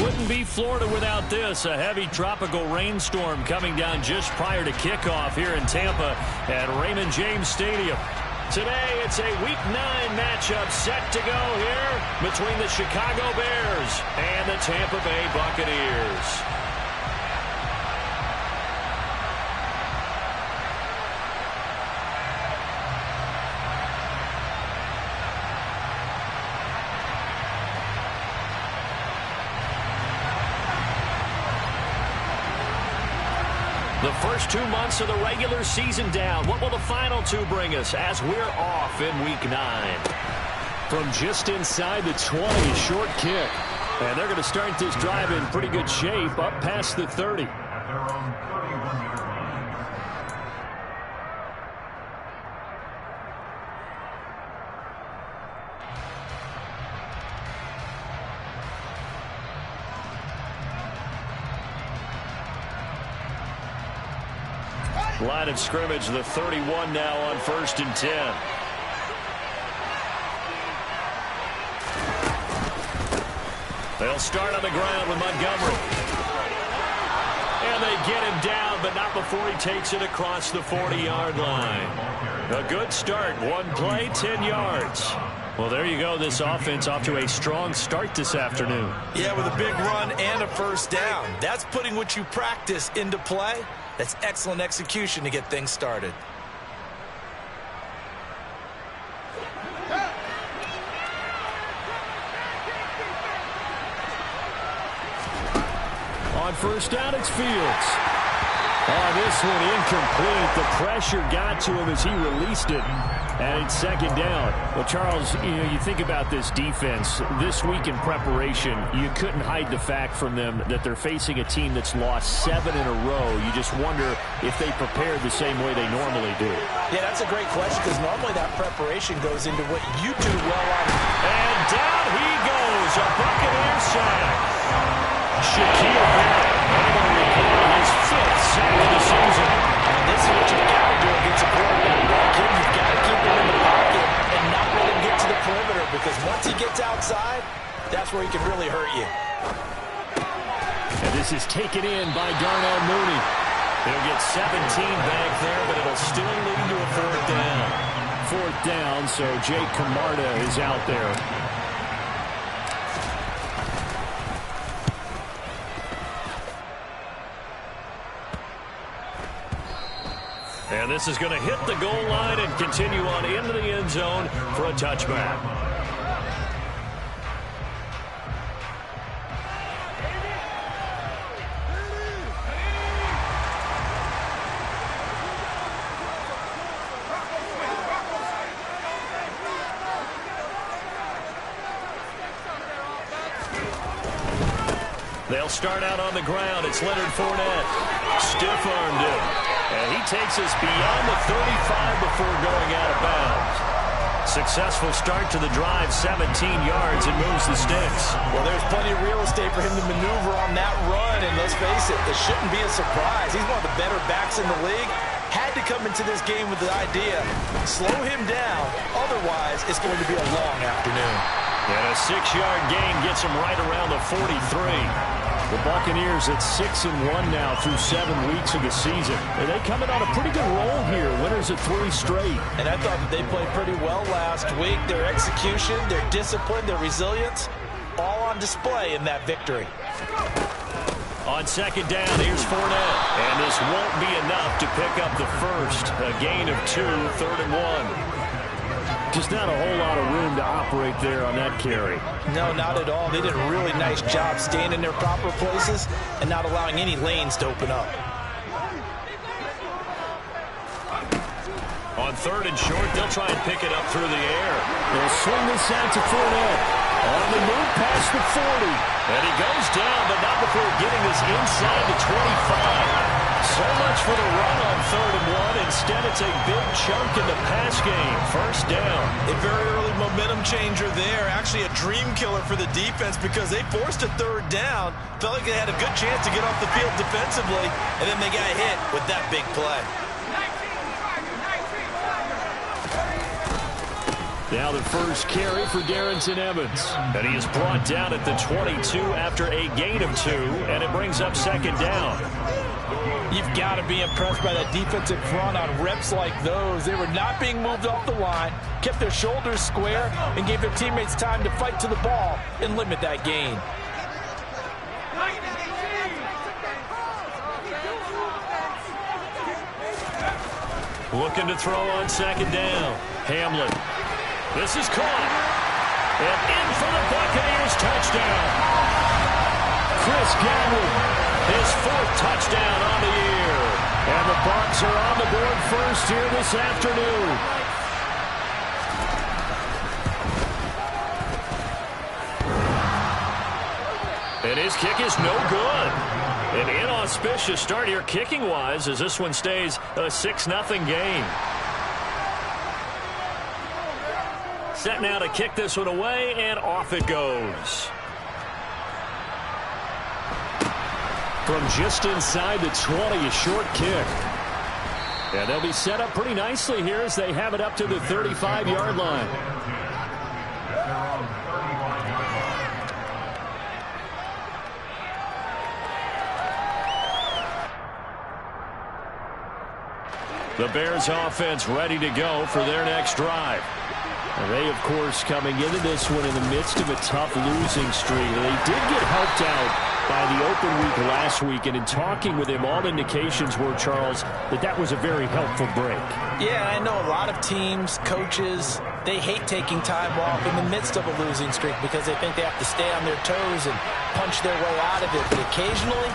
wouldn't be Florida without this. A heavy tropical rainstorm coming down just prior to kickoff here in Tampa at Raymond James Stadium. Today, it's a Week 9 matchup set to go here between the Chicago Bears and the Tampa Bay Buccaneers. The first 2 months of the regular season down. What will the final two bring us as we're off in Week 9? From just inside the 20, short kick. And they're going to start this drive in pretty good shape up past the 30. Line of scrimmage, the 31 now on 1st and 10. They'll start on the ground with Montgomery. And they get him down, but not before he takes it across the 40-yard line. A good start. One play, 10 yards. Well, there you go. This offense off to a strong start this afternoon. Yeah, with a big run and a first down. That's putting what you practice into play. That's excellent execution to get things started. On first down, it's Fields. Oh, this one incomplete. The pressure got to him as he released it. And it's second down. Well, Charles, you think about this defense. This week in preparation, you couldn't hide the fact from them that they're facing a team that's lost 7 in a row. You just wonder if they prepared the same way they normally do. Yeah, that's a great question because normally that preparation goes into what you do well on. And down he goes. A Buccaneer sack. Shaquille Barrett able to record his 5th sack of the season. And this is what you've got to do against a quarterback like him. You've got to keep him in the pocket and not let him get to the perimeter because once he gets outside, that's where he can really hurt you. And this is taken in by Darnell Mooney. He'll get 17 back there, but it'll still lead to a 4th down. 4th down, so Jake Camarda is out there. And this is going to hit the goal line and continue on into the end zone for a touchback. They'll start out on the ground. It's Leonard Fournette. Stiff-armed him. And he takes us beyond the 35 before going out of bounds. Successful start to the drive, 17 yards, and moves the sticks. Well, there's plenty of real estate for him to maneuver on that run, and let's face it, this shouldn't be a surprise. He's one of the better backs in the league. Had to come into this game with the idea, slow him down, otherwise it's going to be a long afternoon. And a 6-yard gain gets him right around the 43. The Buccaneers at 6-1 now through 7 weeks of the season. And they coming on a pretty good roll here. Winners at 3 straight. And I thought that they played pretty well last week. Their execution, their discipline, their resilience, all on display in that victory. On second down, here's Fournette. And this won't be enough to pick up the first. A gain of 2, 3rd and 1. Just not a whole lot of room to operate there on that carry. No, not at all. They did a really nice job staying in their proper places and not allowing any lanes to open up. On 3rd and short, they'll try and pick it up through the air. They'll swing this out to Fournette. On the move past the 40. And he goes down, but not before getting this inside the 25. So much for the run on 3rd and 1. Instead, it's a big chunk in the pass game. First down. A very early momentum changer there. Actually a dream killer for the defense because they forced a 3rd down. Felt like they had a good chance to get off the field defensively, and then they got hit with that big play. Now the first carry for Darrington Evans. And he is brought down at the 22 after a gain of 2, and it brings up second down. You've got to be impressed by that defensive front on reps like those. They were not being moved off the line, kept their shoulders square, and gave their teammates time to fight to the ball and limit that gain. Looking to throw on second down. Hamlin. This is caught. And in for the Buccaneers touchdown. Chris Godwin, his 4th touchdown on the year. And the Bucs are on the board first here this afternoon. And his kick is no good. An inauspicious start here kicking-wise as this one stays a 6-0 game. Set now to kick this one away, and off it goes. From just inside the 20, a short kick. And they'll be set up pretty nicely here as they have it up to the 35-yard line. The Bears offense ready to go for their next drive. And they, of course, coming into this one in the midst of a tough losing streak. They did get helped out by the open week last week, and in talking with him, all indications were, Charles, that was a very helpful break. Yeah, I know a lot of teams, coaches, they hate taking time off in the midst of a losing streak because they think they have to stay on their toes and punch their way out of it. But occasionally,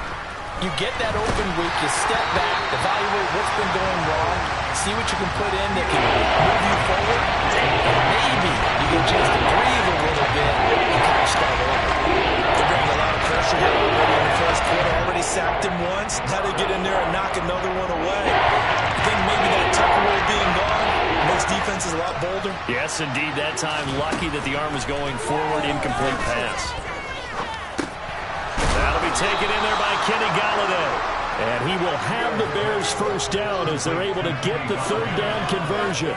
you get that open week, you step back, evaluate what's been going wrong, see what you can put in that can move you forward, and maybe you get a chance to breathe a little bit and kind of start over. They're bringing a lot of pressure here already in the first quarter. Already sacked him once. How to get in there and knock another one away. I think maybe that Tucker rule being gone makes defenses a lot bolder. Yes, indeed. That time, lucky that the arm was going forward. Incomplete pass. That'll be taken in there by Kenny Golladay. And he will have the Bears first down as they're able to get the third down conversion.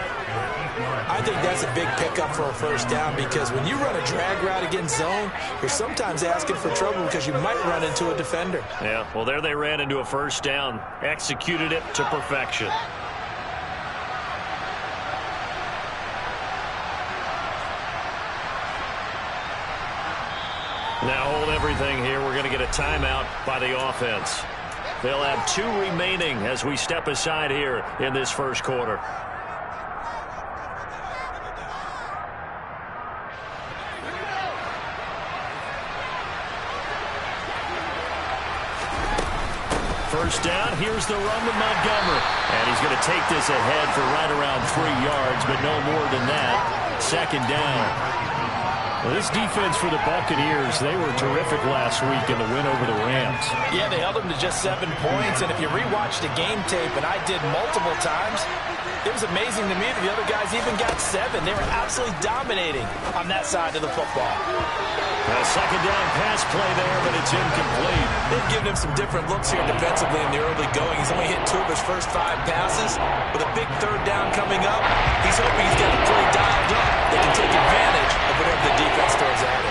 I think that's a big pickup for a first down because when you run a drag route against zone, you're sometimes asking for trouble because you might run into a defender. Yeah, well, there they ran into a first down. Executed it to perfection. Now hold everything here. We're going to get a timeout by the offense. They'll have 2 remaining as we step aside here in this first quarter. First down, here's the run to Montgomery. And he's going to take this ahead for right around 3 yards, but no more than that. Second down. Well, this defense for the Buccaneers, they were terrific last week in the win over the Rams. Yeah, they held them to just 7 points, and if you rewatch the game tape, and I did multiple times, it was amazing to me that the other guys even got 7. They were absolutely dominating on that side of the football. A second down pass play there, but it's incomplete. They've given him some different looks here defensively in the early going. He's only hit 2 of his first 5 passes. With a big third down coming up, he's hoping he's got a play dialed up that can take advantage of whatever the defense throws at him.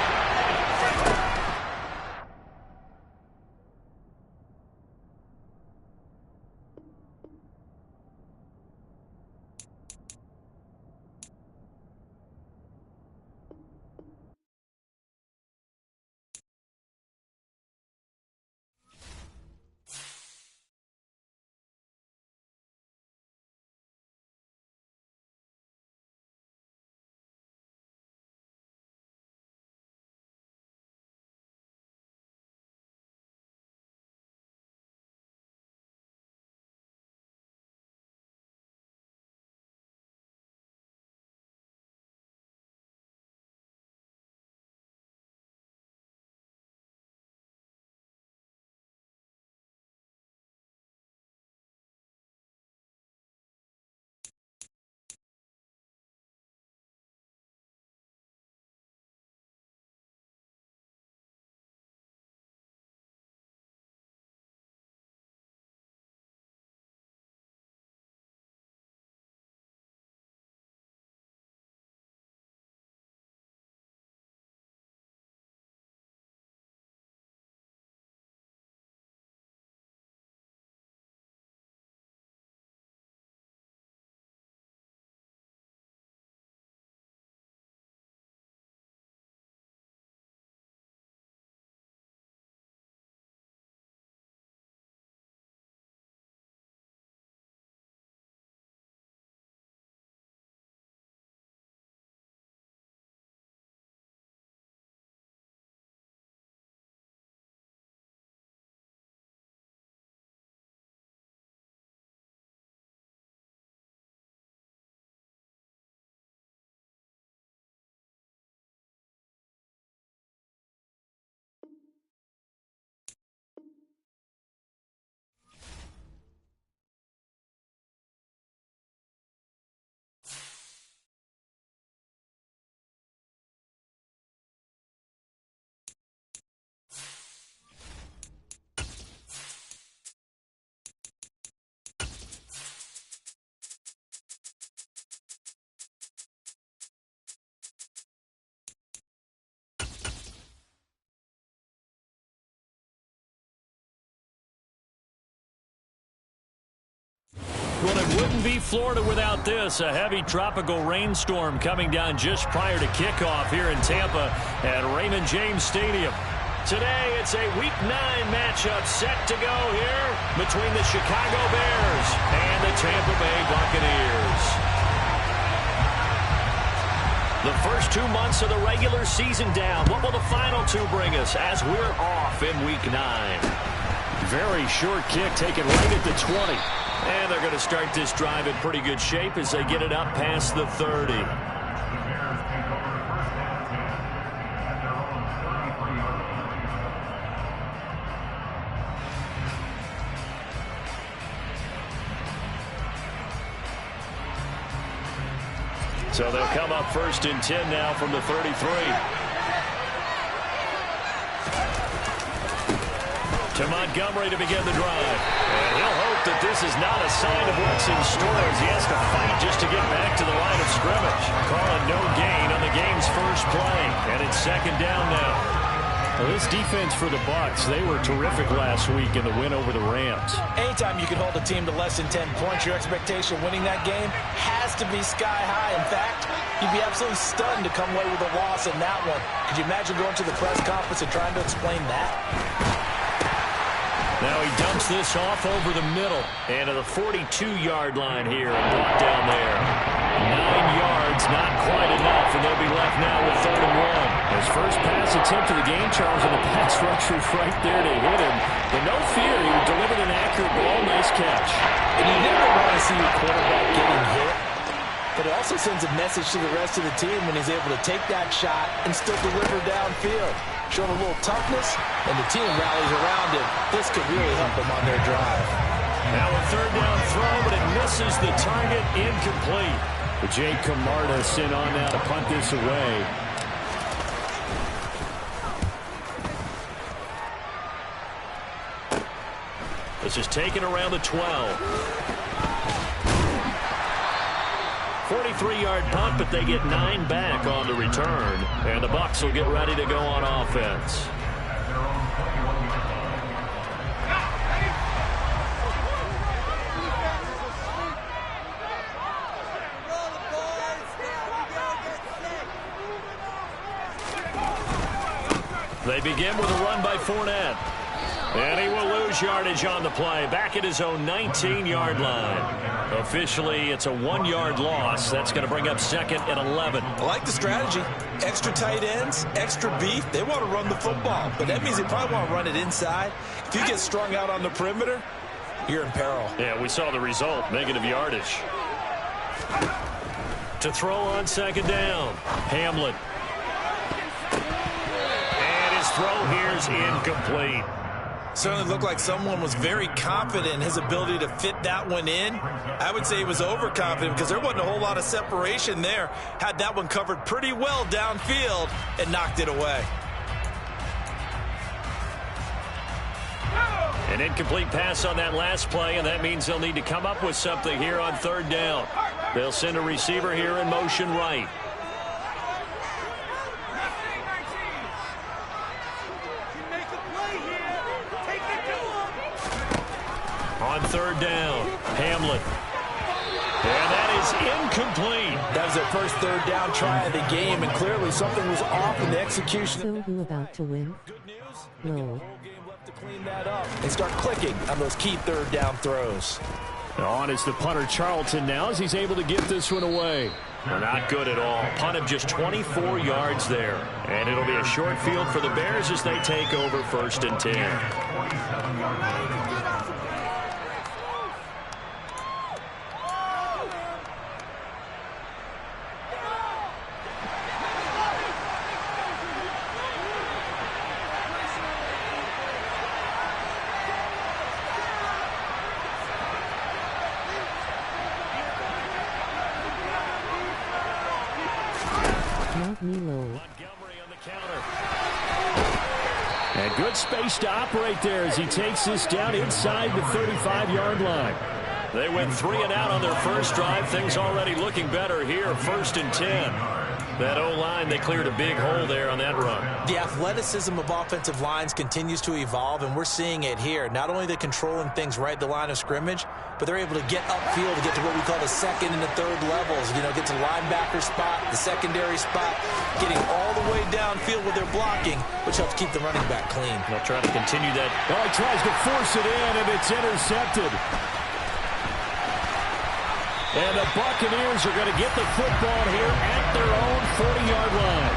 Well, it wouldn't be Florida without this. A heavy tropical rainstorm coming down just prior to kickoff here in Tampa at Raymond James Stadium. Today, it's a Week 9 matchup set to go here between the Chicago Bears and the Tampa Bay Buccaneers. The first 2 months of the regular season down. What will the final 2 bring us as we're off in Week 9? Very short kick taken right at the 20. And they're going to start this drive in pretty good shape as they get it up past the 30. So they'll come up 1st and 10 now from the 33. To Montgomery to begin the drive. And he'll hope that this is not a sign of what's in store as he has to fight just to get back to the line of scrimmage. Calling no gain on the game's first play. And it's 2nd down now. Well, this defense for the Bucs, they were terrific last week in the win over the Rams. Anytime you can hold a team to less than 10 points, your expectation winning that game has to be sky high. In fact, you'd be absolutely stunned to come away with a loss in that one. Could you imagine going to the press conference and trying to explain that? Now he dumps this off over the middle. And to the 42-yard line here and brought down there. 9 yards, not quite enough, and they'll be left now with 3rd and 1. His first pass attempt of the game, Charles, and the pass rusher's right there to hit him. But no fear, he delivered an accurate ball. Nice catch. And you never want to see your quarterback getting hit. But it also sends a message to the rest of the team when he's able to take that shot and still deliver downfield. Showing a little toughness, and the team rallies around him. This could really help them on their drive. Now a 3rd down throw, but it misses the target, incomplete. But Jake Camarda sent on now to punt this away. This is taken around the 12. 43-yard punt, but they get 9 back on the return. And the Bucs will get ready to go on offense. They begin with a run by Fournette. And he will lose yardage on the play. Back at his own 19-yard line. Officially, it's a 1-yard loss. That's going to bring up 2nd and 11. I like the strategy. Extra tight ends, extra beef. They want to run the football. But that means they probably want to run it inside. If you get strung out on the perimeter, you're in peril. Yeah, we saw the result. Negative yardage. To throw on 2nd down. Hamlin. And his throw here is incomplete. Certainly looked like someone was very confident in his ability to fit that one in. I would say he was overconfident because there wasn't a whole lot of separation there. Had that one covered pretty well downfield and knocked it away. An incomplete pass on that last play, and that means they'll need to come up with something here on 3rd down. They'll send a receiver here in motion right. On 3rd down, Hamlin. And that is incomplete. That was their first 3rd down try of the game, and clearly something was off in the execution. So who about to win? Good news. No. Whole game left to clean that up and start clicking on those key 3rd down throws. On is the punter Charlton now as he's able to get this one away. They're not good at all. Punt of just 24 yards there. And it'll be a short field for the Bears as they take over 1st and 10. Montgomery on the counter. And good space to operate there as he takes this down inside the 35-yard line. They went 3 and out on their first drive. Things already looking better here. 1st and 10. That O-line, they cleared a big hole there on that run. The athleticism of offensive lines continues to evolve, and we're seeing it here. Not only are they controlling things right at the line of scrimmage, but they're able to get upfield to get to what we call the second and the third levels. You know, get to the linebacker spot, the secondary spot, getting all the way downfield with their blocking, which helps keep the running back clean. They'll try to continue that. Oh, he tries to force it in, and it's intercepted. And the Buccaneers are going to get the football here at their own 40-yard line.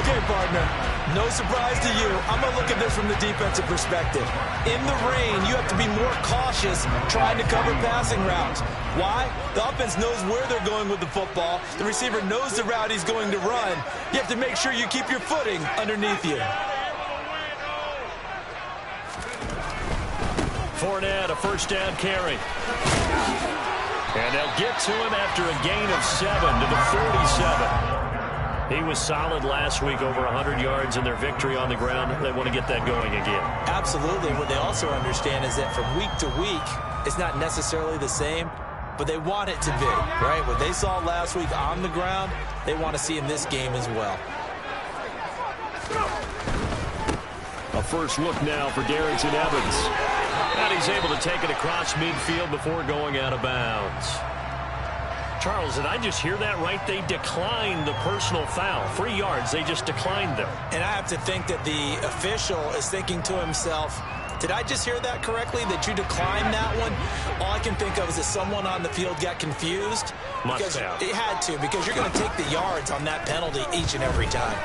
Okay, partner, no surprise to you. I'm going to look at this from the defensive perspective. In the rain, you have to be more cautious trying to cover passing routes. Why? The offense knows where they're going with the football. The receiver knows the route he's going to run. You have to make sure you keep your footing underneath you. Fournette, a first down carry. And they'll get to him after a gain of 7 to the 47. He was solid last week, over 100 yards in their victory on the ground. They want to get that going again. Absolutely. What they also understand is that from week to week, it's not necessarily the same, but they want it to be, right? What they saw last week on the ground, they want to see in this game as well. A first look now for Darrington Evans. And he's able to take it across midfield before going out of bounds. Charles, did I just hear that right? They declined the personal foul. 3 yards, they just declined them. And I have to think that the official is thinking to himself, did I just hear that correctly, that you declined that one? All I can think of is that someone on the field got confused. Must have. It had to, because you're going to take the yards on that penalty each and every time.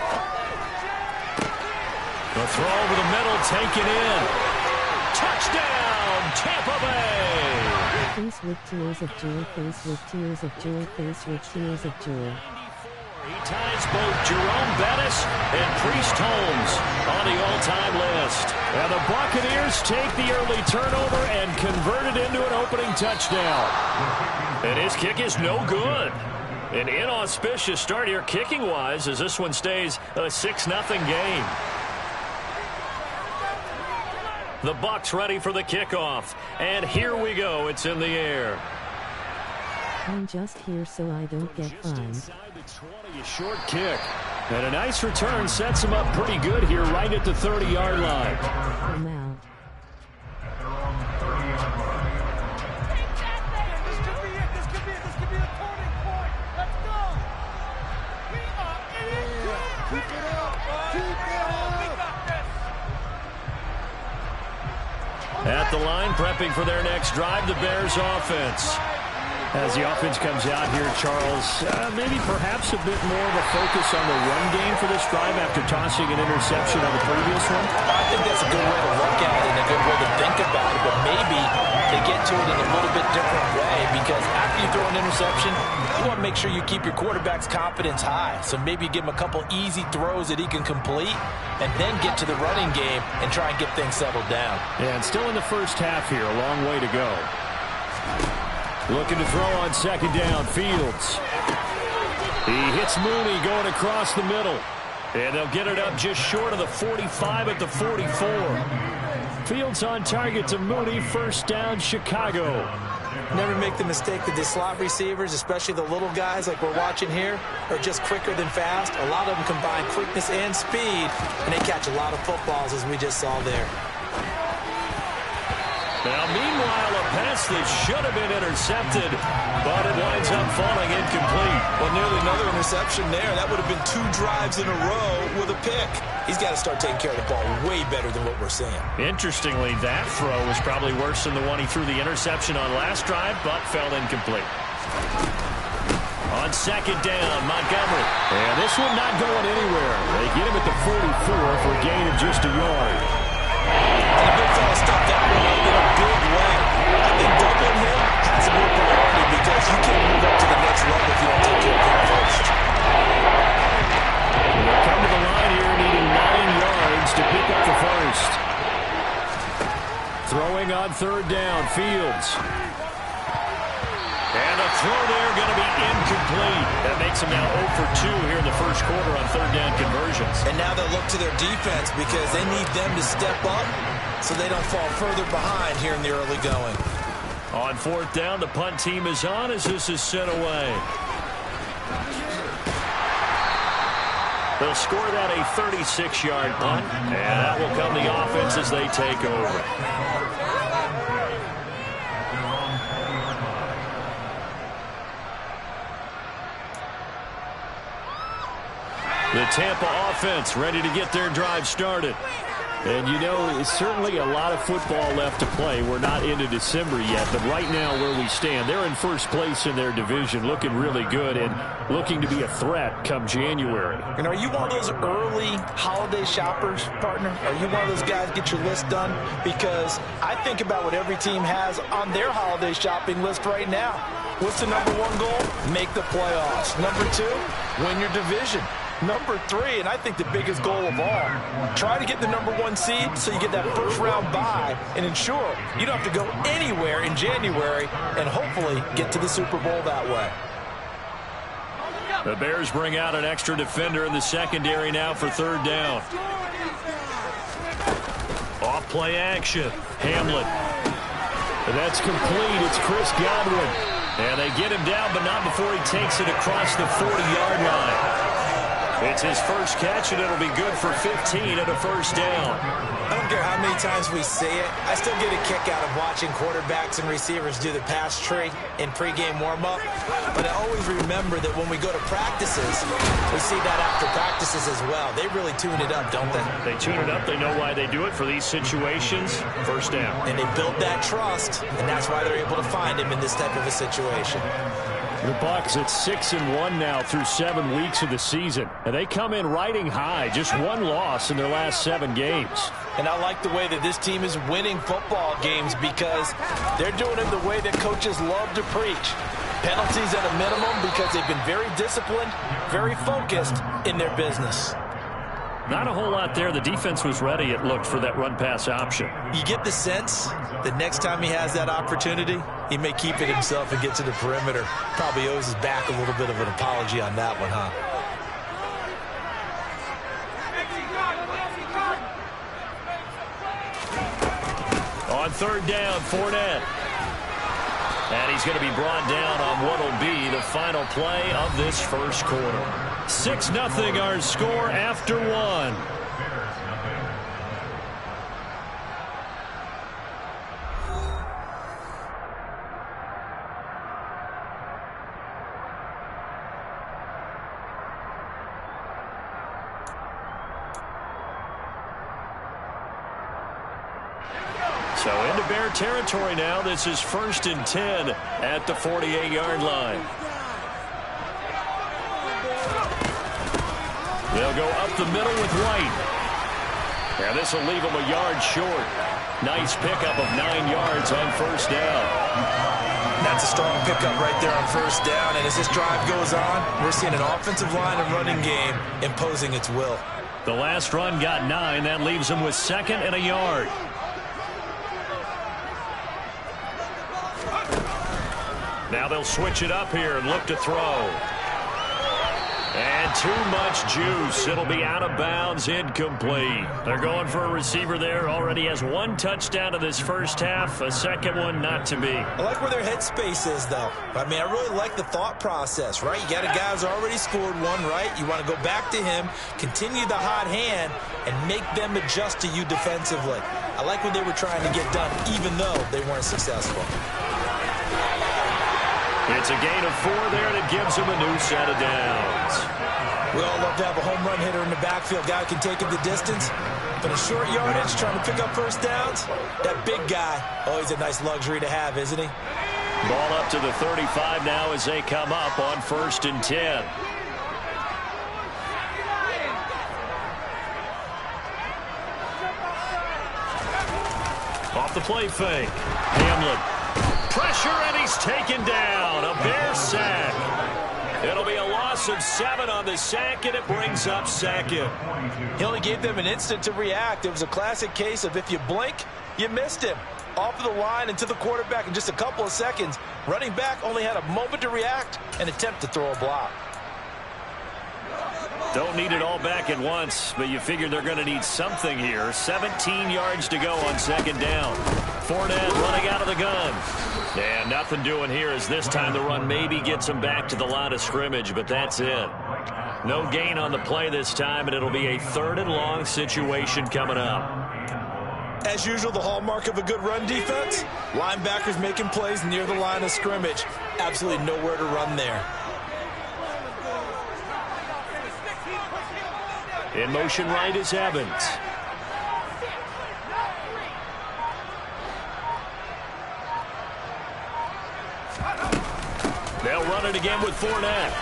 The throw over the middle, taken in. Touchdown, Tampa Bay! Face with tears of joy, face with tears of joy, face with tears of joy. He ties both Jerome Bettis and Priest Holmes on the all-time list. And the Buccaneers take the early turnover and convert it into an opening touchdown. And his kick is no good. An inauspicious start here kicking-wise as this one stays a 6-0 game. The Bucs ready for the kickoff. And here we go. It's in the air. I'm just here so I don't get fined. A short kick. And a nice return sets him up pretty good here right at the 30-yard line. I'm out. This could be a turning point. Let's go. We are in it. Keep it up. Keep it up. We got this. At the line, prepping for their next drive, the Bears offense. As the offense comes out here, Charles, maybe perhaps a bit more of a focus on the run game for this drive after tossing an interception on the previous one? I think that's a good way to look at it and a good way to think about it, but maybe they get to it in a little bit different way, because after you throw an interception, you want to make sure you keep your quarterback's confidence high. So maybe you give him a couple easy throws that he can complete and then get to the running game and try and get things settled down. Yeah, and still in the first half here, a long way to go. Looking to throw on second down, Fields. He hits Mooney going across the middle. And they'll get it up just short of the 45 at the 44. Fields on target to Mooney, first down, Chicago. Never make the mistake that the slot receivers, especially the little guys like we're watching here, are just quicker than fast. A lot of them combine quickness and speed, and they catch a lot of footballs, as we just saw there. Now, meanwhile, a pass that should have been intercepted, but it winds up falling incomplete. Well, nearly another interception there. That would have been 2 drives in a row with a pick. He's got to start taking care of the ball way better than what we're seeing. Interestingly, that throw was probably worse than the one he threw the interception on last drive, but fell incomplete. On second down, Montgomery. And this one not going anywhere. They get him at the 44 for a gain of just a yard. And the big fella stopped that one up in a big way. I think doubling him has a real priority, because you can't move up to the next level if you don't take care of him first. They'll come to the line here, needing 9 yards to pick up the first. Throwing on third down, Fields. And a throw there going to be incomplete. That makes them now 0 for 2 here in the first quarter on third down conversions. And now they'll look to their defense, because they need them to step up so they don't fall further behind here in the early going. On fourth down, the punt team is on as this is sent away. They'll score that a 36-yard punt, and that will come the offense as they take over. The Tampa offense ready to get their drive started. And, you know, it's certainly a lot of football left to play. We're not into December yet, but right now where we stand, they're in first place in their division, looking really good and looking to be a threat come January. And are you one of those early holiday shoppers, partner? Are you one of those guys get your list done? Because I think about what every team has on their holiday shopping list right now. What's the number one goal? Make the playoffs. Number two, win your division. Number three, and I think the biggest goal of all, try to get the number one seed so you get that first round bye and ensure you don't have to go anywhere in January and hopefully get to the Super Bowl that way. The Bears bring out an extra defender in the secondary now for third down. Off play action. Hamlin. That's complete. It's Chris Godwin. And they get him down, but not before he takes it across the 40-yard line. It's his first catch, and it'll be good for 15 and a first down. I don't care how many times we say it, I still get a kick out of watching quarterbacks and receivers do the pass tree in pregame warm-up. But I always remember that when we go to practices, we see that after practices as well. They really tune it up, don't they? They tune it up. They know why they do it for these situations. First down. And they build that trust, and that's why they're able to find him in this type of a situation. The Bucs at 6-1 now through 7 weeks of the season. And they come in riding high. Just one loss in their last 7 games. And I like the way that this team is winning football games because they're doing it the way that coaches love to preach. Penalties at a minimum because they've been very disciplined, very focused in their business. Not a whole lot there. The defense was ready, it looked, for that run-pass option. You get the sense that next time he has that opportunity, he may keep it himself and get to the perimeter. Probably owes his back a little bit of an apology on that one, huh? On third down, Fournette. And he's going to be brought down on what will be the final play of this first quarter. 6-0 our score after one. So into Bear territory now. This is 1st and 10 at the 48-yard line. They'll go up the middle with White. And this will leave them a yard short. Nice pickup of 9 yards on first down. That's a strong pickup right there on first down. And as this drive goes on, we're seeing an offensive line and running game imposing its will. The last run got 9. That leaves them with 2nd and a yard. Now they'll switch it up here and look to throw. And too much juice. It'll be out of bounds, incomplete. They're going for a receiver there. Already has 1 touchdown in this first half. A second one not to be. I like where their headspace is, though. I mean, I really like the thought process, right? You got a guy who's already scored one, right? You want to go back to him, continue the hot hand, and make them adjust to you defensively. I like what they were trying to get done, even though they weren't successful. It's a gain of 4 there that gives them a new set of downs. We all love to have a home run hitter in the backfield. Guy who can take him the distance. But a short yardage, trying to pick up first downs, that big guy, always a nice luxury to have, isn't he? Ball up to the 35 now as they come up on 1st and 10. Off the play fake. Hamlin. Pressure, and he's taken down. A Bear sack. It'll be a loss of 7 on the sack, and it brings up 2nd. He only gave them an instant to react. It was a classic case of if you blink, you missed him. Off of the line and to the quarterback in just a couple of seconds. Running back only had a moment to react and attempt to throw a block. Don't need it all back at once, but you figure they're going to need something here. 17 yards to go on 2nd down. Fournette running out of the gun. And nothing doing here as this time the run maybe gets them back to the line of scrimmage, but that's it. No gain on the play this time, and it'll be a 3rd and long situation coming up. As usual, the hallmark of a good run defense, linebackers making plays near the line of scrimmage. Absolutely nowhere to run there. In motion right is Evans. They'll run it again with Fournette.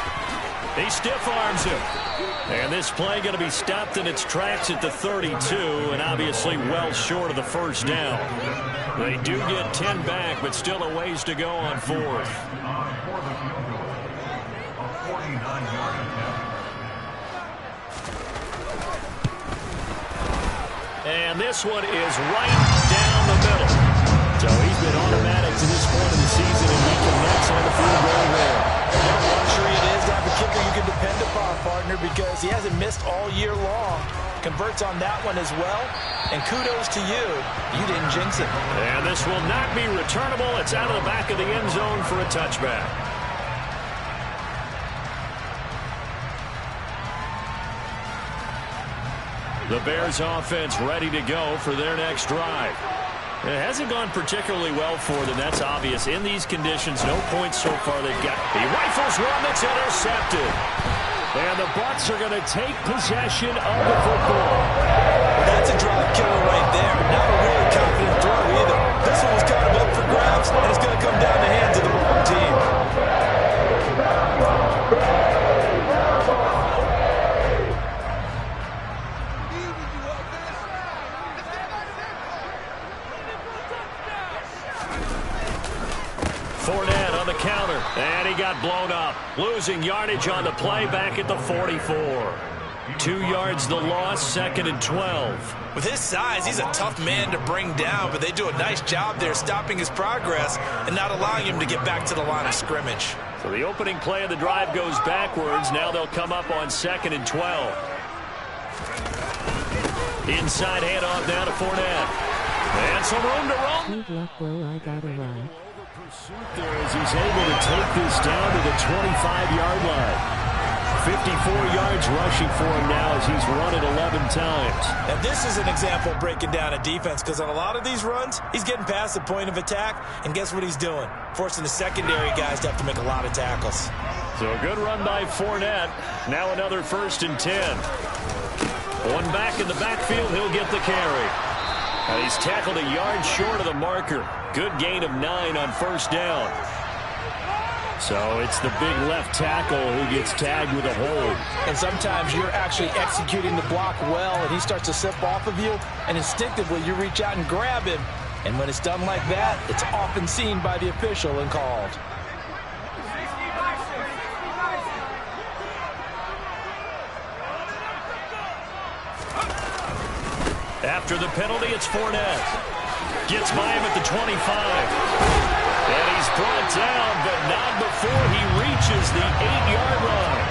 He stiff arms him. And this play going to be stopped in its tracks at the 32, and obviously well short of the first down. They do get 10 back, but still a ways to go on 4th. And this one is right down the middle. So he's been automatic to this point of the season, and he connects on the field goal there. What a luxury it is to have a kicker you can depend upon, partner, because he hasn't missed all year long. Converts on that one as well. And kudos to you. You didn't jinx it. And this will not be returnable. It's out of the back of the end zone for a touchback. The Bears offense ready to go for their next drive. It hasn't gone particularly well for them. That's obvious. In these conditions, no points so far they've got. He rifles one that's intercepted. And the Bucs are going to take possession of the football. That's a drop killer right there. Not a really confident throw either. This one was kind of up for grabs, and it's going to come down the hands of the wrong team. Fournette on the counter, and he got blown up. Losing yardage on the play back at the 44. 2 yards the loss, 2nd and 12. With his size, he's a tough man to bring down, but they do a nice job there stopping his progress and not allowing him to get back to the line of scrimmage. So the opening play of the drive goes backwards. Now they'll come up on 2nd and 12. Inside handoff down to Fournette. And some room to roam. Good luck, bro. I gotta run. There as he's able to take this down to the 25-yard line. 54 yards rushing for him now as he's run it 11 times. And this is an example of breaking down a defense, because on a lot of these runs, he's getting past the point of attack, and guess what he's doing? Forcing the secondary guys to have to make a lot of tackles. So a good run by Fournette. Now another 1st and 10. One back in the backfield, he'll get the carry. And he's tackled a yard short of the marker. Good gain of 9 on 1st down. So it's the big left tackle who gets tagged with a hold. And sometimes you're actually executing the block well, and he starts to slip off of you, and instinctively you reach out and grab him. And when it's done like that, it's often seen by the official and called. After the penalty, it's Fournette. Gets by him at the 25. And he's brought down, but not before he reaches the 8-yard line.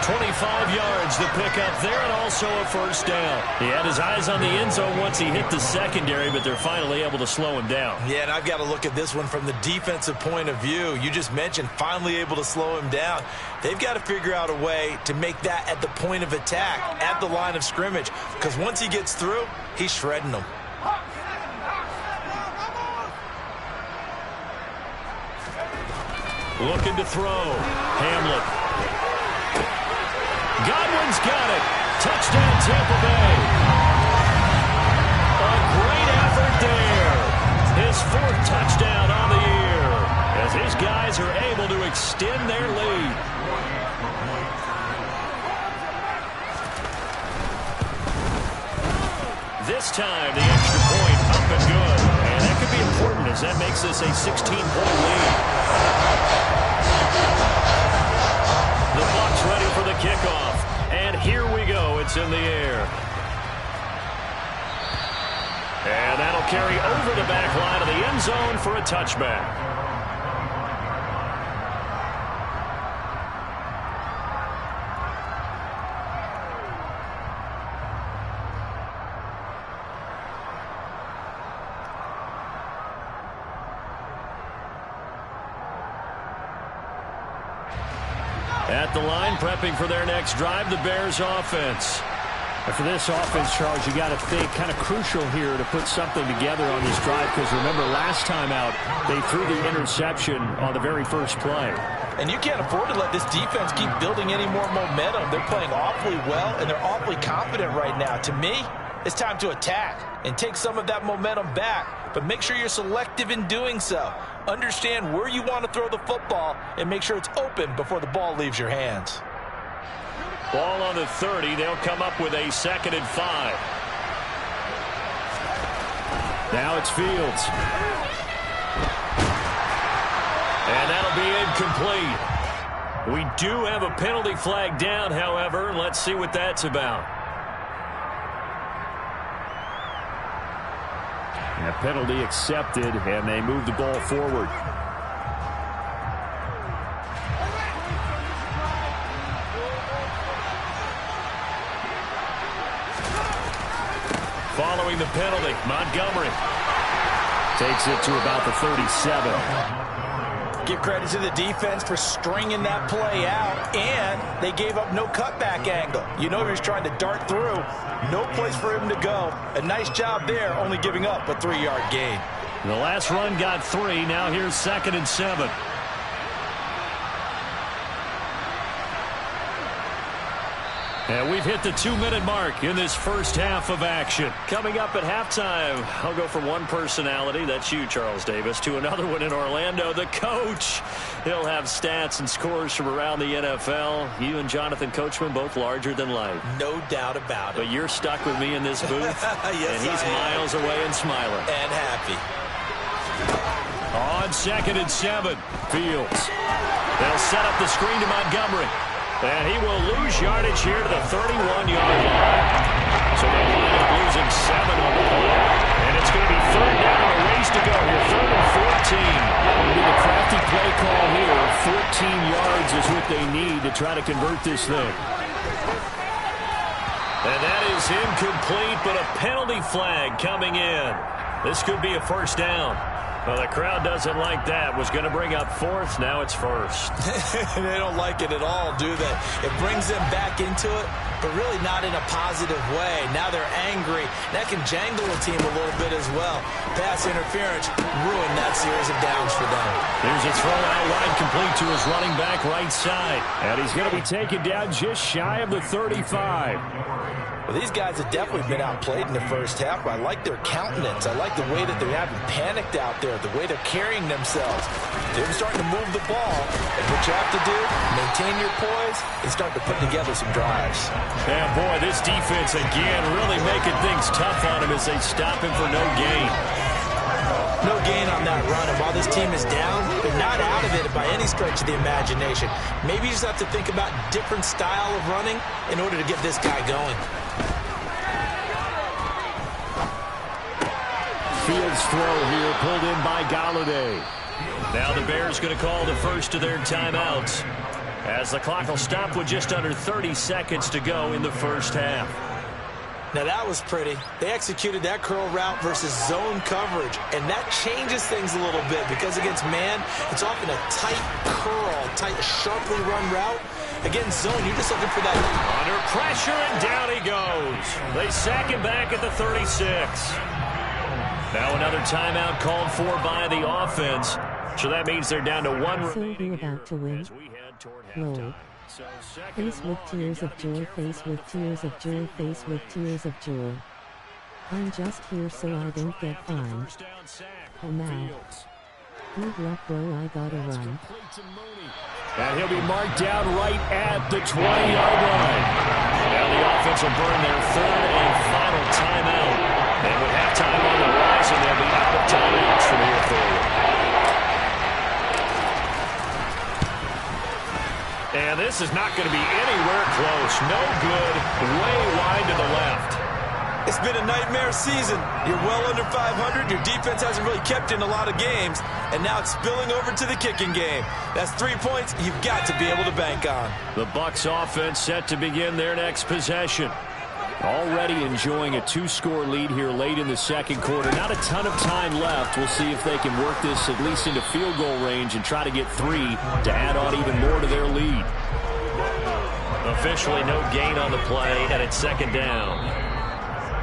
25 yards the pickup there, and also a 1st down. He had his eyes on the end zone once he hit the secondary, but they're finally able to slow him down. Yeah, and I've got to look at this one from the defensive point of view. You just mentioned finally able to slow him down. They've got to figure out a way to make that at the point of attack, at the line of scrimmage, because once he gets through, he's shredding them. Looking to throw. Hamlet. Godwin's got it. Touchdown, Tampa Bay. A great effort there. His 4th touchdown on the year as his guys are able to extend their lead. This time, the extra point up and good. And that could be important as that makes this a 16-point lead. The Bucs ready for the kickoff. And here we go. It's in the air. And that'll carry over the back line of the end zone for a touchback. At the line, prepping for their next drive, the Bears offense. And for this offense, Charles, you got to think kind of crucial here to put something together on this drive, because remember last time out they threw the interception on the very first play. And you can't afford to let this defense keep building any more momentum. They're playing awfully well, and they're awfully confident right now. To me, it's time to attack and take some of that momentum back, but make sure you're selective in doing so. Understand where you want to throw the football and make sure it's open before the ball leaves your hands. Ball on the 30. They'll come up with a 2nd and 5. Now it's Fields. And that'll be incomplete. We do have a penalty flag down, however. Let's see what that's about. And a penalty accepted, and they move the ball forward. Following the penalty, Montgomery takes it to about the 37. Give credit to the defense for stringing that play out, and they gave up no cutback angle. You know he was trying to dart through. No place for him to go. A nice job there, only giving up a 3-yard gain. The last run got 3. Now here's 2nd and 7. And we've hit the 2-minute mark in this first half of action. Coming up at halftime, I'll go from one personality, that's you, Charles Davis, to another one in Orlando, the coach. He'll have stats and scores from around the NFL. You and Jonathan Coachman, both larger than life. No doubt about it. But you're stuck with me in this booth, yes, and he's miles away and smiling. And happy. On 2nd and 7, Fields. They'll set up the screen to Montgomery. And he will lose yardage here to the 31-yard line. So they'll wind up losing 7 on the play. And it's going to be 3rd down and a ways to go here. 3rd and 14. It'll be the crafty play call here. 14 yards is what they need to try to convert this thing. And that is incomplete, but a penalty flag coming in. This could be a 1st down. Well, the crowd doesn't like that. Was going to bring up 4th. Now it's 1st. They don't like it at all, do they? It brings them back into it, but really not in a positive way. Now they're angry. That can jangle a team a little bit as well. Pass interference ruined that series of downs for them. Here's a throw out wide, complete to his running back right side. And he's going to be taken down just shy of the 35. Well, these guys have definitely been outplayed in the first half, but I like their countenance. I like the way that they haven't panicked out there, the way they're carrying themselves. They're starting to move the ball. And what you have to do, maintain your poise and start to put together some drives. Yeah, boy, this defense again really making things tough on him as they stop him for no gain. No gain on that run, and while this team is down, they're not out of it by any stretch of the imagination. Maybe you just have to think about different style of running in order to get this guy going. Fields throw here, pulled in by Galladay. Now the Bears going to call the first of their timeouts, as the clock will stop with just under 30 seconds to go in the first half. Now that was pretty. They executed that curl route versus zone coverage, and that changes things a little bit because against man, it's often a tight curl, tight, sharply run route. Against zone, you're just looking for that. Under pressure, and down he goes. They sack him back at the 36. Now another timeout called for by the offense. So that means they're down to 1. So we're about to win. No. Face with tears of joy, face with tears of joy, face with tears of joy. I'm just here so I don't get fined. Oh now. Good luck bro, I gotta run. And he'll be marked down right at the 20-yard line. Now the offense will burn their 3rd and final timeout. And with halftime on the horizon, they'll be out of timeouts from here forward. And this is not going to be anywhere close. No good. Way wide to the left. It's been a nightmare season. You're well under 500. Your defense hasn't really kept in a lot of games. And now it's spilling over to the kicking game. That's 3 points you've got to be able to bank on. The Bucs offense set to begin their next possession. Already enjoying a 2-score lead here late in the second quarter. Not a ton of time left. We'll see if they can work this at least into field goal range and try to get 3 to add on even more to their lead. Officially no gain on the play, and it's second down.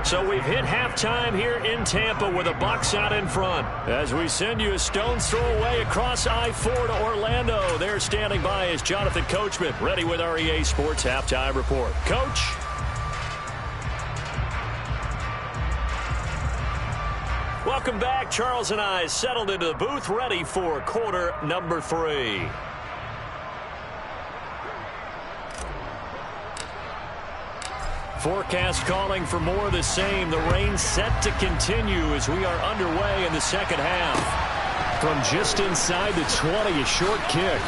So we've hit halftime here in Tampa with the Bucs out in front. As we send you a stone's throw away across I-4 to Orlando. There standing by is Jonathan Coachman, ready with our EA Sports Halftime Report. Coach? Welcome back. Charles and I settled into the booth, ready for quarter number 3. Forecast calling for more of the same. The rain set to continue as we are underway in the second half. From just inside the 20, a short kick.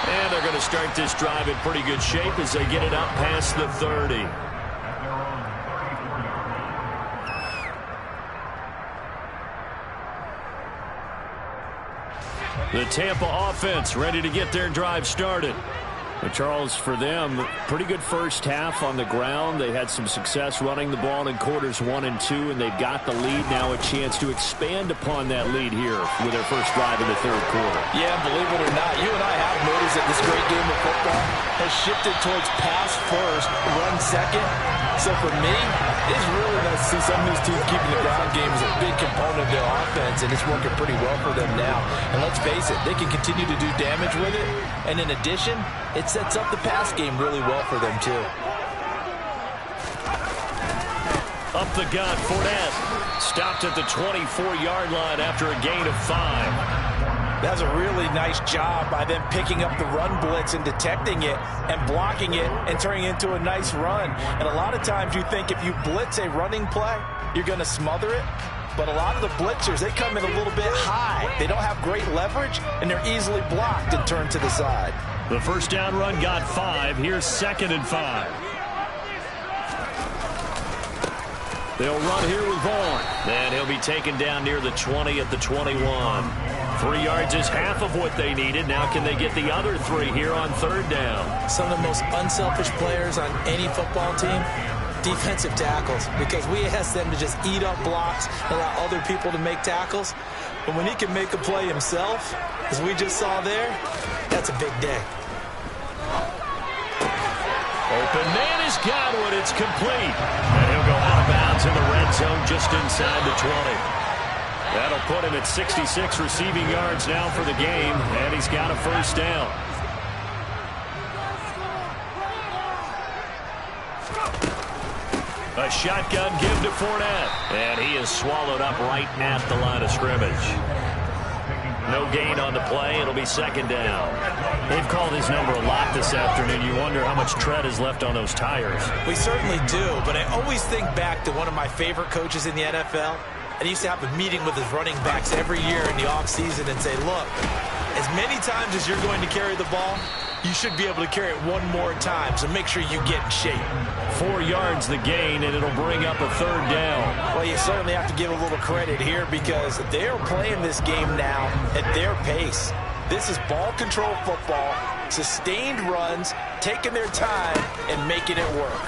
And they're going to start this drive in pretty good shape as they get it up past the 30. The Tampa offense ready to get their drive started. But Charles, for them, pretty good first half on the ground. They had some success running the ball in quarters 1 and 2, and they've got the lead now, a chance to expand upon that lead here with their first drive in the third quarter. Yeah, believe it or not, you and I have noticed that this great game of football has shifted towards pass first, run second. So for me, it's really nice to see some of these teams keeping the ground game as a big component of their offense, and it's working pretty well for them now. And let's face it, they can continue to do damage with it. And in addition, it sets up the pass game really well for them, too. Up the gut, Fournette. Stopped at the 24-yard line after a gain of 5. That's a really nice job by them picking up the run blitz and detecting it and blocking it and turning it into a nice run. And a lot of times you think if you blitz a running play, you're going to smother it. But a lot of the blitzers, they come in a little bit high. They don't have great leverage, and they're easily blocked and turned to the side. The first down run got 5. Here's 2nd and 5. They'll run here with Vaughn. And he'll be taken down near the 20 at the 21. 3 yards is half of what they needed. Now can they get the other 3 here on third down? Some of the most unselfish players on any football team, defensive tackles, because we ask them to just eat up blocks and allow other people to make tackles. But when he can make a play himself, as we just saw there, that's a big day. Open man is Godwin. It's complete. And he'll go out of bounds in the red zone just inside the 20. That'll put him at 66 receiving yards now for the game, and he's got a first down. A shotgun give to Fournette, and he is swallowed up right at the line of scrimmage. No gain on the play. It'll be second down. They've called his number a lot this afternoon. You wonder how much tread is left on those tires. We certainly do, but I always think back to one of my favorite coaches in the NFL. And he used to have a meeting with his running backs every year in the offseason and say, look, as many times as you're going to carry the ball, you should be able to carry it one more time, so make sure you get in shape. 4 yards the gain, and it'll bring up a third down. Well, you certainly have to give a little credit here because they're playing this game now at their pace. This is ball control football, sustained runs, taking their time, and making it work.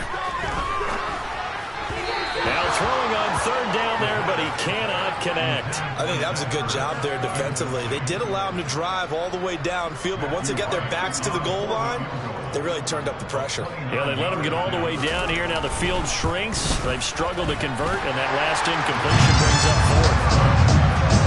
Now throwing on third down there, but he cannot connect. I think that was a good job there defensively. They did allow him to drive all the way downfield, but once they got their backs to the goal line, they really turned up the pressure. Yeah, they let him get all the way down here. Now the field shrinks. They've struggled to convert, and that last incompletion brings up 4th.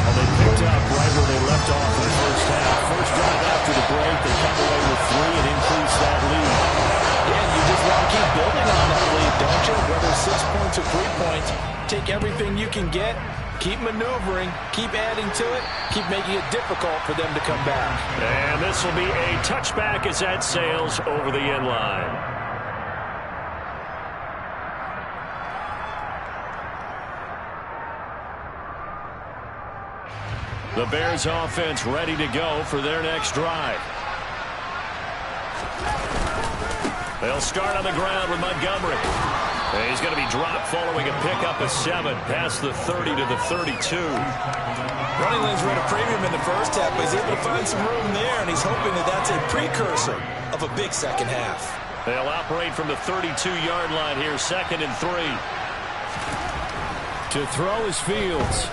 Well, they picked up right where they left off in the first half. First drive after the break, they come away with 3 and increase that lead. Yeah, you just want to keep building on that lead, don't you? Whether it's 6 points or 3 points, take everything you can get, keep maneuvering, keep adding to it, keep making it difficult for them to come back. And this will be a touchback as that sails over the end line. The Bears offense ready to go for their next drive. They'll start on the ground with Montgomery. And he's going to be dropped following a pickup of 7 past the 30 to the 32. Running lanes were at a premium in the first half, but he's able to find some room there, and he's hoping that that's a precursor of a big second half. They'll operate from the 32-yard line here, 2nd and 3. To throw is Fields.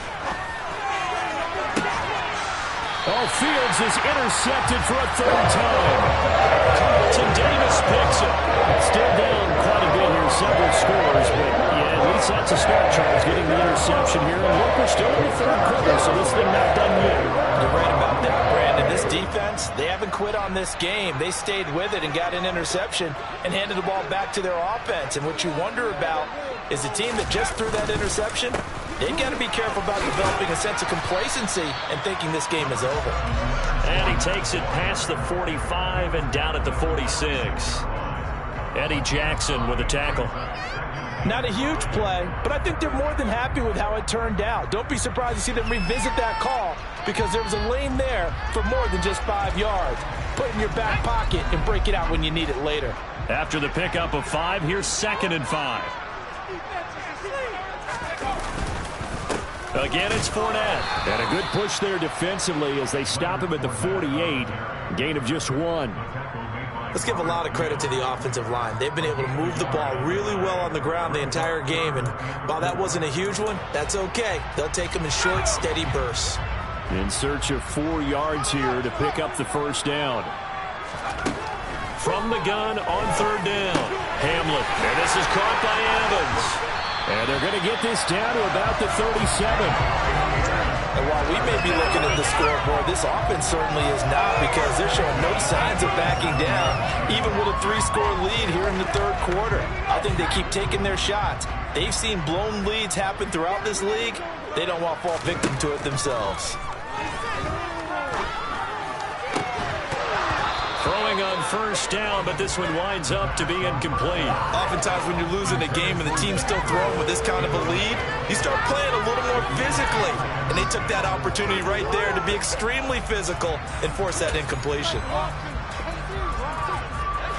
Oh, Fields is intercepted for a third time. Carlton Davis picks it. Still down quite a bit here, several scores, but yeah, at least that's a start, Charles, getting the interception here. And look, we're still in the third quarter, so this thing not done yet. You're right about that, Brandon. This defense, they haven't quit on this game. They stayed with it and got an interception and handed the ball back to their offense. And what you wonder about is a team that just threw that interception, they've got to be careful about developing a sense of complacency and thinking this game is over. And he takes it past the 45 and down at the 46. Eddie Jackson with a tackle. Not a huge play, but I think they're more than happy with how it turned out. Don't be surprised to see them revisit that call because there was a lane there for more than just 5 yards. Put it in your back pocket and break it out when you need it later. After the pickup of 5, here's 2nd and 5. Again, it's Fournette. And a good push there defensively as they stop him at the 48. Gain of just 1. Let's give a lot of credit to the offensive line. They've been able to move the ball really well on the ground the entire game. And while that wasn't a huge one, that's okay. They'll take them in short, steady bursts. In search of 4 yards here to pick up the first down. From the gun on 3rd down. Hamlin. And this is caught by Evans. And they're going to get this down to about the 37. And while we may be looking at the scoreboard, this offense certainly is not because they're showing no signs of backing down, even with a 3-score lead here in the 3rd quarter. I think they keep taking their shots. They've seen blown leads happen throughout this league. They don't want to fall victim to it themselves. Throwing on 1st down, but this one winds up to be incomplete. Oftentimes when you're losing a game and the team's still throwing with this kind of a lead, you start playing a little more physically. And they took that opportunity right there to be extremely physical and force that incompletion.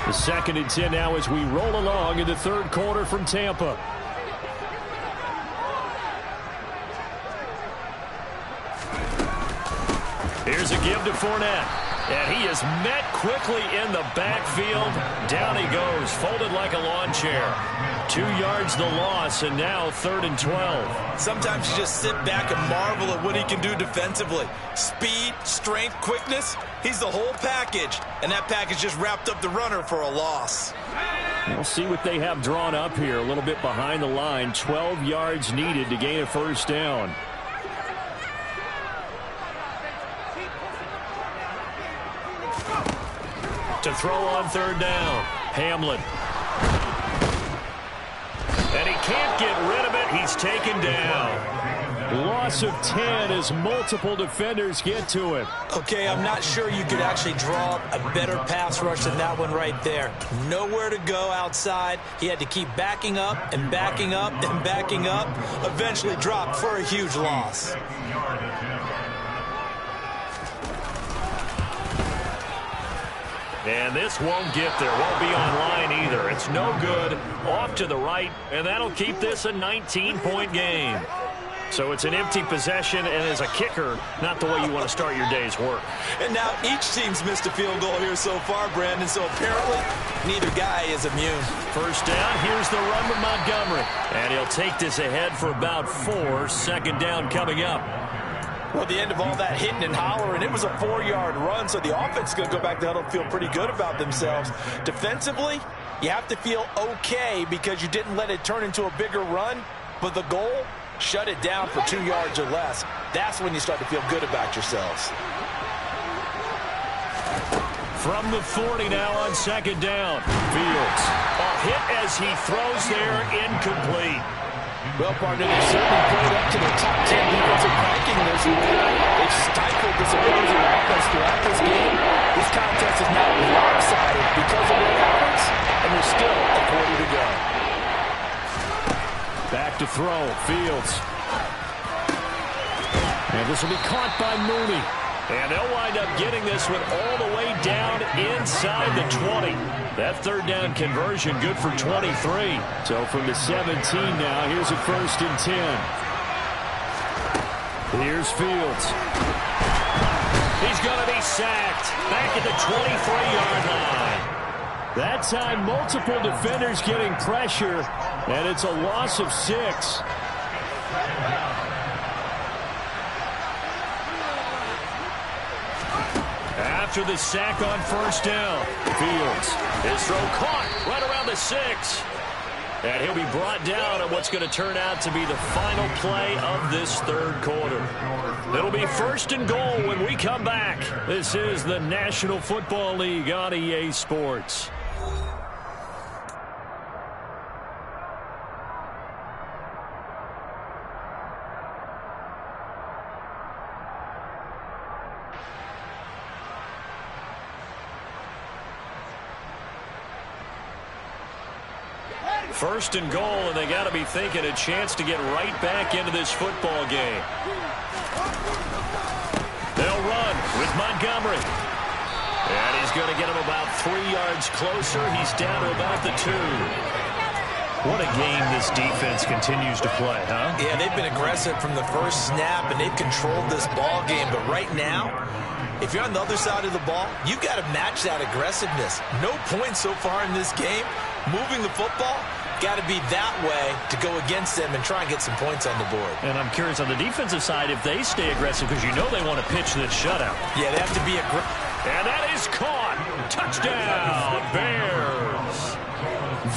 The 2nd and 10 now as we roll along in the 3rd quarter from Tampa. Here's a give to Fournette. And he is met quickly in the backfield. Down he goes, folded like a lawn chair. 2 yards the loss, and now 3rd and 12. Sometimes you just sit back and marvel at what he can do defensively. Speed, strength, quickness, he's the whole package. And that package just wrapped up the runner for a loss. We'll see what they have drawn up here. A little bit behind the line. 12 yards needed to gain a first down. To throw on 3rd down. Hamlin. And he can't get rid of it. He's taken down. Loss of 10 as multiple defenders get to him. Okay, I'm not sure you could actually draw a better pass rush than that one right there. Nowhere to go outside. He had to keep backing up and backing up and backing up. Eventually dropped for a huge loss. And this won't get there. Won't be online either. It's no good. Off to the right, and that'll keep this a 19-point game. So it's an empty possession, and as a kicker, not the way you want to start your day's work. And now each team's missed a field goal here so far, Brandon, so apparently neither guy is immune. 1st down, here's the run with Montgomery. And he'll take this ahead for about 4. 2nd down coming up. Well, at the end of all that hitting and hollering, it was a 4-yard run, so the offense is going to go back to huddle and feel pretty good about themselves. Defensively, you have to feel okay because you didn't let it turn into a bigger run, but the goal, shut it down for 2 yards or less. That's when you start to feel good about yourselves. From the 40 now on 2nd down. Fields. A hit as he throws there, incomplete. Well, partner, they've certainly played up to their top 10 defensive ranking this week. They've stifled this opposing offense throughout this game. This contest is now lopsided because of their efforts, and there's still a quarter to go. Back to throw. Fields. And this will be caught by Mooney. And they'll wind up getting this one all the way down inside the 20. That 3rd down conversion good for 23. So from the 17 now, here's a 1st and 10. Here's Fields. He's going to be sacked. Back at the 23-yard line. That time, multiple defenders getting pressure, and it's a loss of 6. after the sack on first down. Fields. His throw caught right around the 6. And he'll be brought down on what's going to turn out to be the final play of this third quarter. It'll be 1st and goal when we come back. This is the National Football League on EA Sports. First and goal, and they got to be thinking a chance to get right back into this football game. They'll run with Montgomery. And he's going to get him about 3 yards closer. He's down to about the 2. What a game this defense continues to play, huh? Yeah, they've been aggressive from the first snap, and they've controlled this ball game. But right now, if you're on the other side of the ball, you've got to match that aggressiveness. No points so far in this game. Moving the football, got to be that way to go against them and try and get some points on the board. And I'm curious on the defensive side if they stay aggressive, because you know they want to pitch this shutout. Yeah, they have to be aggressive. And that is caught. Touchdown, Bears.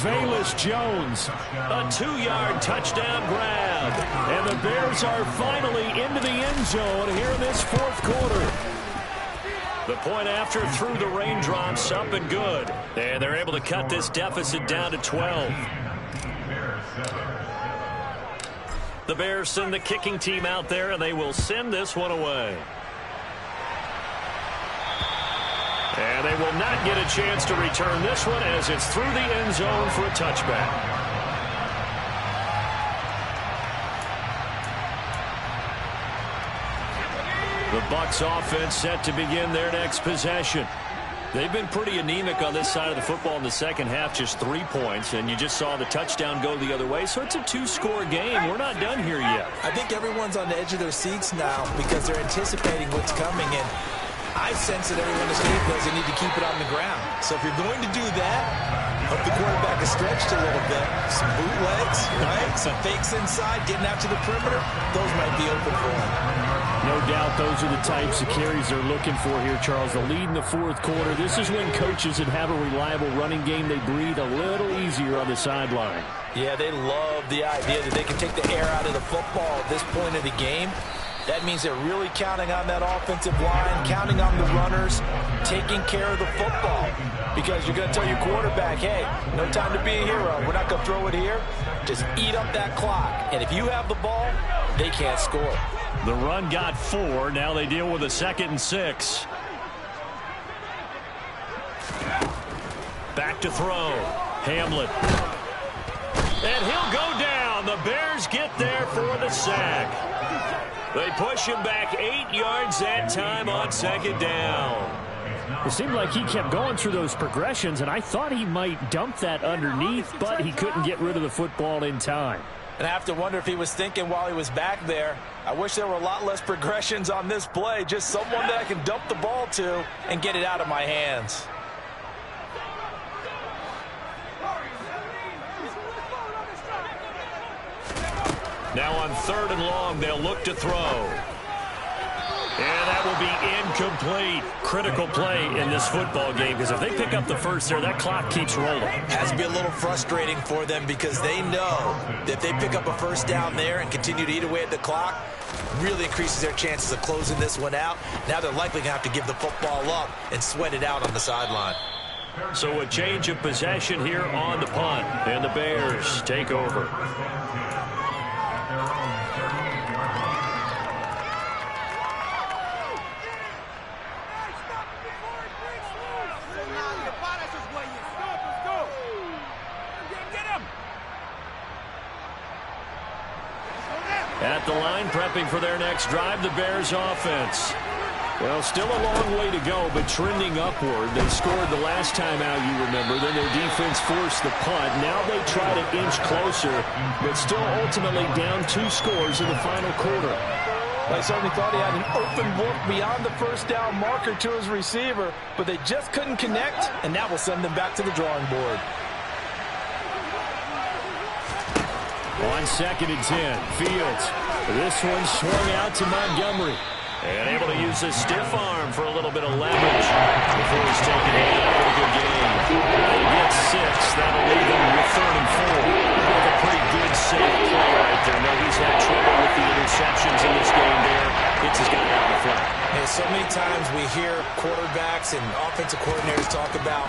Velus Jones. A 2-yard touchdown grab. And the Bears are finally into the end zone here in this fourth quarter. The point after through the raindrops, up and good. And they're able to cut this deficit down to 12. The Bears send the kicking team out there, and they will send this one away. And they will not get a chance to return this one as it's through the end zone for a touchback. The Bucs offense set to begin their next possession. They've been pretty anemic on this side of the football in the second half, just 3 points, and you just saw the touchdown go the other way, so it's a 2-score game. We're not done here yet. I think everyone's on the edge of their seats now because they're anticipating what's coming, and I sense that everyone is asleep knows they need to keep it on the ground. So if you're going to do that, hope the quarterback is stretched a little bit. Some bootlegs, right? Some fakes inside, getting out to the perimeter. Those might be open for him. No doubt those are the types of carries they're looking for here, Charles. The lead in the fourth quarter. This is when coaches that have a reliable running game, they breathe a little easier on the sideline. Yeah, they love the idea that they can take the air out of the football at this point of the game. That means they're really counting on that offensive line, counting on the runners, taking care of the football. Because you're going to tell your quarterback, hey, no time to be a hero. We're not going to throw it here. Just eat up that clock. And if you have the ball, they can't score. The run got 4. Now they deal with a 2nd and 6. Back to throw. Hamlet. And he'll go down. The Bears get there for the sack. They push him back 8 yards that time on 2nd down. It seemed like he kept going through those progressions, and I thought he might dump that underneath, but he couldn't get rid of the football in time. And I have to wonder if he was thinking while he was back there, I wish there were a lot less progressions on this play, just someone that I can dump the ball to and get it out of my hands. Now on 3rd and long, they'll look to throw. And that will be incomplete. Critical play in this football game, because if they pick up the first there, that clock keeps rolling. Has to be a little frustrating for them because they know that if they pick up a first down there and continue to eat away at the clock, really increases their chances of closing this one out. Now they're likely going to have to give the football up and sweat it out on the sideline. So a change of possession here on the punt, and the Bears take over. At the line, prepping for their next drive, the Bears offense. Well, still a long way to go, but trending upward. They scored the last time out, you remember. Then their defense forced the punt. Now they try to inch closer, but still ultimately down 2 scores in the final quarter. I certainly thought he had an open look beyond the first down marker to his receiver, but they just couldn't connect, and that will send them back to the drawing board. On 2nd and 10, Fields. This one swung out to Montgomery. And able to use his stiff arm for a little bit of leverage before he's taken down. Pretty good game. He gets 6. That'll leave him with 3rd and 4. With a pretty good safe play right there. No, he's had trouble with the interceptions in this game there. Gets his guy out in the front. And so many times we hear quarterbacks and offensive coordinators talk about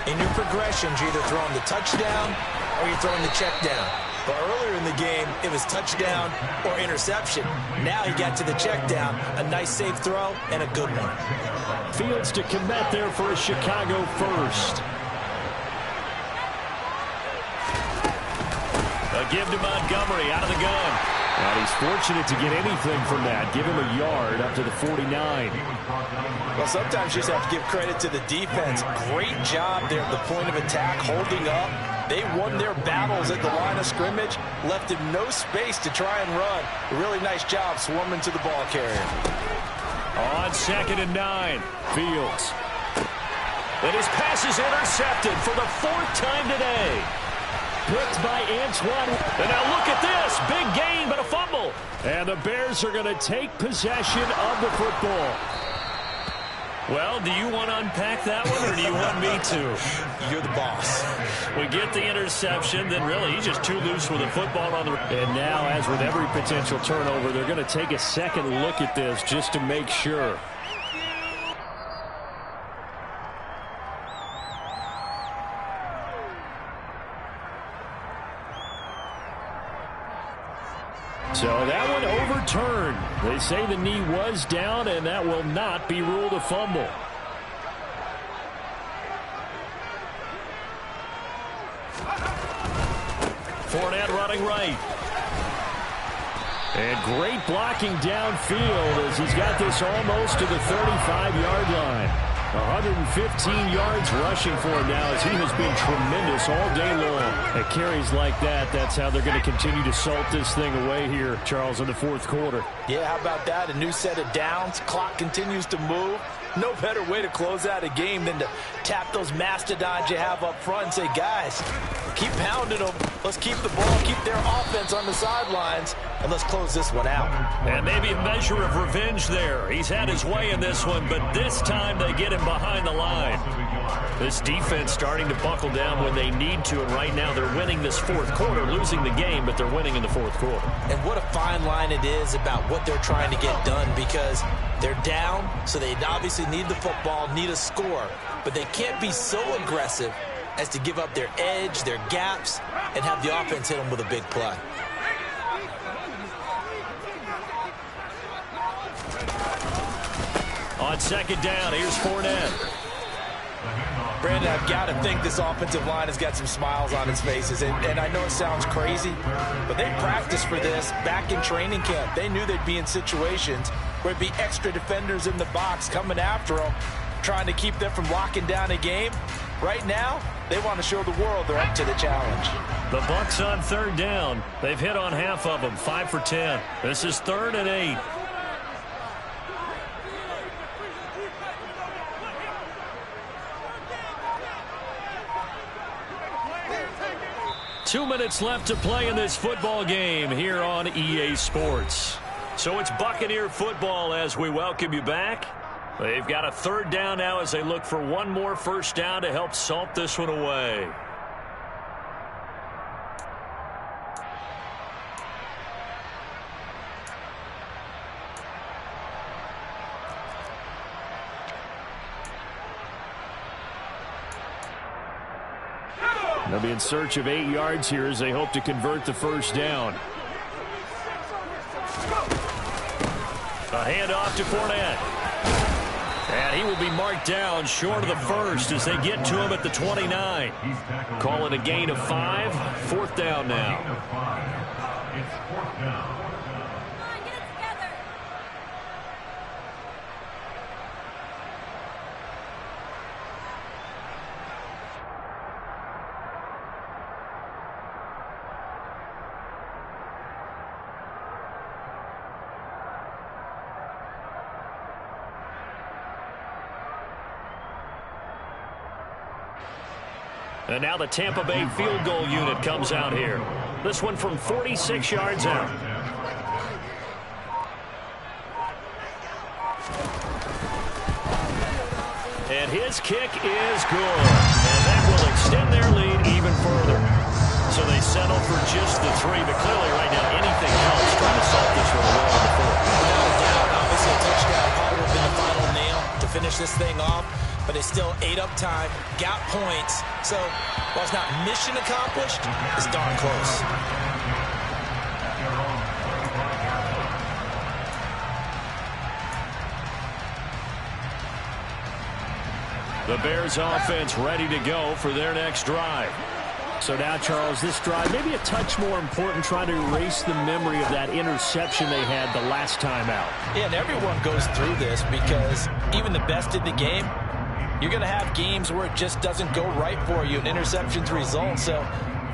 in your progressions, you're either throwing the touchdown or you're throwing the check down. But earlier in the game, it was touchdown or interception. Now he got to the check down. A nice safe throw and a good one. Fields to commit there for a Chicago first. A give to Montgomery out of the gun. And he's fortunate to get anything from that. Give him a yard up to the 49. Well, sometimes you just have to give credit to the defense. Great job there at the point of attack, holding up. They won their battles at the line of scrimmage, left him no space to try and run. A really nice job swarming to the ball carrier. On 2nd and 9, Fields. And his pass is intercepted for the 4th time today. Picked by Antoine. And now look at this. Big gain, but a fumble. And the Bears are going to take possession of the football. Well, do you want to unpack that one, or do you want me to? You're the boss. We get the interception, then really he's just too loose with the football on the... And now, as with every potential turnover, they're going to take a second look at this just to make sure. So that one overturned. They say the knee was down, and that will not be ruled a fumble. Fournette running right. And great blocking downfield as he's got this almost to the 35-yard line. 115 yards rushing for him now as he has been tremendous all day long. At carries like that, that's how they're going to continue to salt this thing away here, Charles, in the 4th quarter. Yeah, how about that? A new set of downs. Clock continues to move. No better way to close out a game than to tap those mastodons you have up front and say, guys, keep pounding them. Let's keep the ball, keep their offense on the sidelines, and let's close this one out. And maybe a measure of revenge there. He's had his way in this one, but this time they get him behind the line. This defense starting to buckle down when they need to, and right now they're winning this 4th quarter, losing the game, but they're winning in the 4th quarter. And what a fine line it is about what they're trying to get done, because they're down, so they obviously need the football, need a score, but they can't be so aggressive as to give up their edge, their gaps, and have the offense hit them with a big play. On 2nd down, here's Fournette. Brandon, I've got to think this offensive line has got some smiles on its faces. And I know it sounds crazy, but they practiced for this back in training camp. They knew they'd be in situations where it'd be extra defenders in the box coming after them, trying to keep them from locking down a game. Right now, they want to show the world they're up to the challenge. The Bucs on 3rd down. They've hit on half of them, 5 for 10. This is 3rd and 8. Two minutes left to play in this football game here on EA Sports. So it's Buccaneer football as we welcome you back. They've got a 3rd down now as they look for one more first down to help salt this one away. They'll be in search of 8 yards here as they hope to convert the first down. A handoff to Fournette. And he will be marked down short of the first as they get to him at the 29. Call it a gain of 5. 4th down now. It's 4th down. And now the Tampa Bay field goal unit comes out here. This one from 46 yards out. And his kick is good. And that will extend their lead even further. So they settle for just the 3, but clearly right now anything helps trying to solve this one well in the 4th. Without a doubt, obviously a touchdown probably would have been the final nail to finish this thing off, but they still ate up time, got points. So while it's not mission accomplished, it's darn close. The Bears offense ready to go for their next drive. So now, Charles, this drive maybe a touch more important, trying to erase the memory of that interception they had the last time out. Yeah, and everyone goes through this because even the best in the game, you're going to have games where it just doesn't go right for you, and interceptions result. So,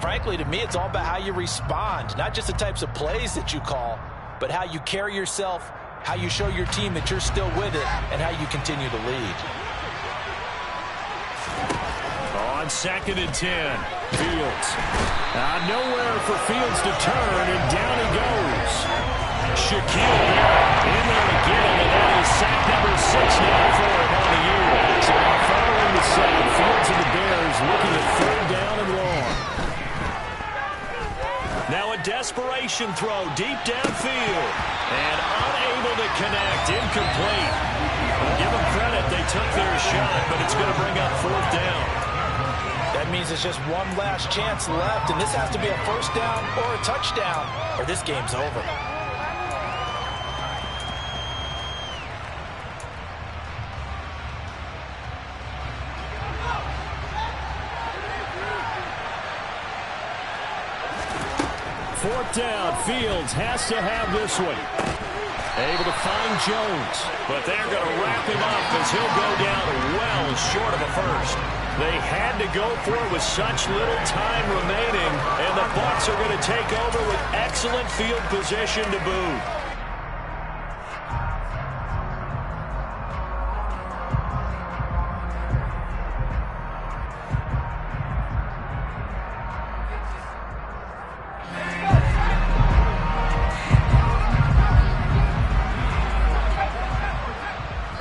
frankly, to me, it's all about how you respond, not just the types of plays that you call, but how you carry yourself, how you show your team that you're still with it, and how you continue to lead. On 2nd and 10, Fields. Nowhere for Fields to turn, and down he goes. Shaquille Barrett in there to get him, and that is sack number 6 now for him on the year. So now following the sack, Fields and the Bears looking at 3rd down and long. Now a desperation throw deep downfield, and unable to connect, incomplete. Well, give them credit, they took their shot, but it's going to bring up 4th down. That means it's just one last chance left, and this has to be a 1st down or a touchdown, or this game's over. Fourth down, Fields has to have this one. Able to find Jones. But they're going to wrap him up as he'll go down well short of a 1st. They had to go for it with such little time remaining, and the Bucs are going to take over with excellent field position to boot.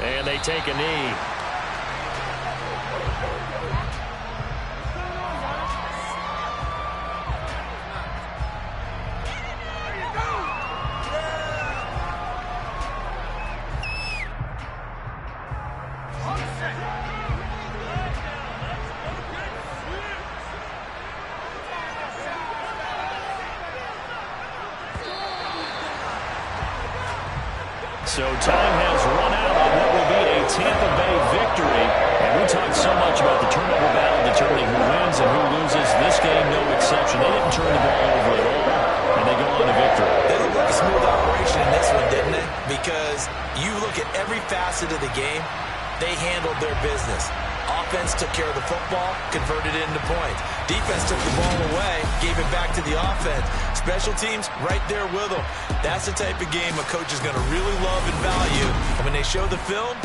And they take a knee. So time has run out on what will be a Tampa Bay victory. And we talked so much about the turnover battle determining who wins and who loses. This game, no exception. They didn't turn the ball over at all, and they go on to victory. They looked like a smooth operation in this one, didn't it? Because you look at every facet of the game, they handled their business. Offense took care of the football, converted it into points. Defense took the ball away, gave it back to the offense. Special teams, right there with them. That's the type of game a coach is going to really love and value. And when they show the film,